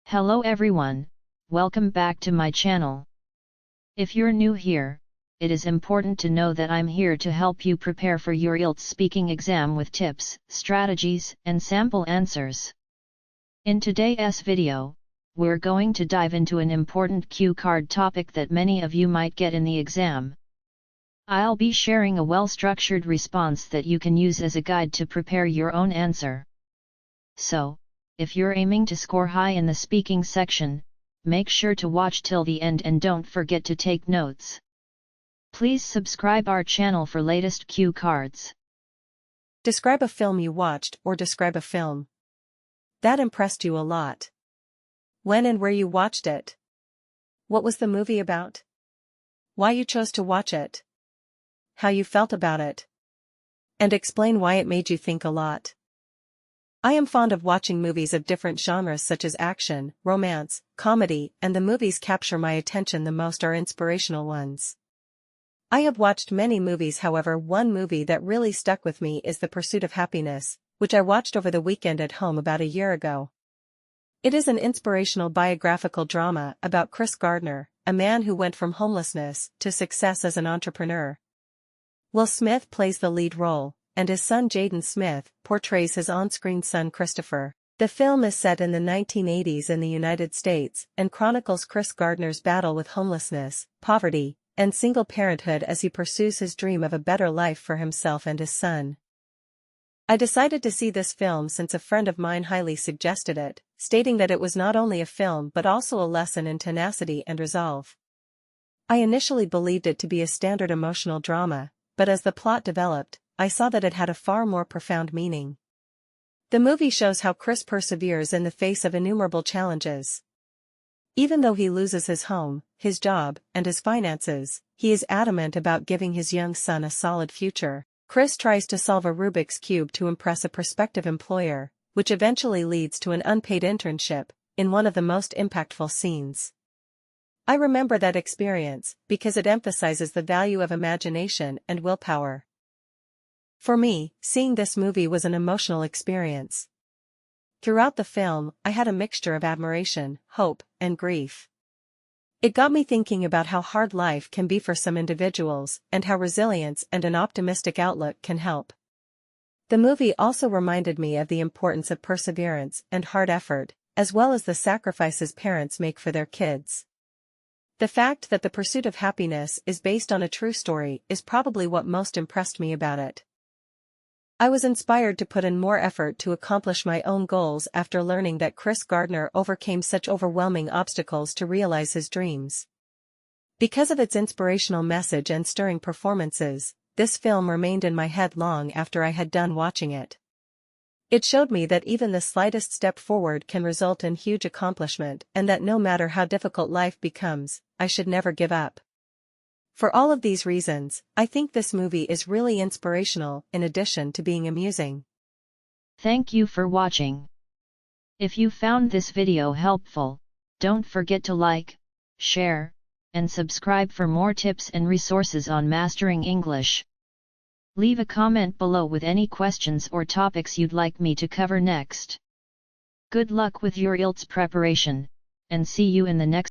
Hello everyone, welcome back to my channel. If you're new here, it is important to know that I'm here to help you prepare for your IELTS speaking exam with tips, strategies, and sample answers. In today's video, we're going to dive into an important cue card topic that many of you might get in the exam. I'll be sharing a well-structured response that you can use as a guide to prepare your own answer. So, if you're aiming to score high in the speaking section, make sure to watch till the end and don't forget to take notes. Please subscribe our channel for latest cue cards. Describe a film you watched or describe a film that impressed you a lot. When and where you watched it. What was the movie about? Why you chose to watch it. How you felt about it. And explain why it made you think a lot. I am fond of watching movies of different genres such as action, romance, comedy, and the movies capture my attention the most are inspirational ones. I have watched many movies, however, one movie that really stuck with me is The Pursuit of Happiness, which I watched over the weekend at home about a year ago. It is an inspirational biographical drama about Chris Gardner, a man who went from homelessness to success as an entrepreneur. Will Smith plays the lead role, and his son Jaden Smith portrays his on-screen son Christopher. The film is set in the 1980s in the United States and chronicles Chris Gardner's battle with homelessness, poverty, and single parenthood as he pursues his dream of a better life for himself and his son. I decided to see this film since a friend of mine highly suggested it, stating that it was not only a film but also a lesson in tenacity and resolve. I initially believed it to be a standard emotional drama, but as the plot developed, I saw that it had a far more profound meaning. The movie shows how Chris perseveres in the face of innumerable challenges. Even though he loses his home, his job, and his finances, he is adamant about giving his young son a solid future. Chris tries to solve a Rubik's Cube to impress a prospective employer, which eventually leads to an unpaid internship, in one of the most impactful scenes. I remember that experience because it emphasizes the value of imagination and willpower. For me, seeing this movie was an emotional experience. Throughout the film, I had a mixture of admiration, hope, and grief. It got me thinking about how hard life can be for some individuals and how resilience and an optimistic outlook can help. The movie also reminded me of the importance of perseverance and hard effort, as well as the sacrifices parents make for their kids. The fact that The Pursuit of Happiness is based on a true story is probably what most impressed me about it. I was inspired to put in more effort to accomplish my own goals after learning that Chris Gardner overcame such overwhelming obstacles to realize his dreams. Because of its inspirational message and stirring performances, this film remained in my head long after I had done watching it. It showed me that even the slightest step forward can result in huge accomplishment and that no matter how difficult life becomes, I should never give up. For all of these reasons, I think this movie is really inspirational in addition to being amusing. Thank you for watching. If you found this video helpful, don't forget to like, share, and subscribe for more tips and resources on mastering English. Leave a comment below with any questions or topics you'd like me to cover next. Good luck with your IELTS preparation, and see you in the next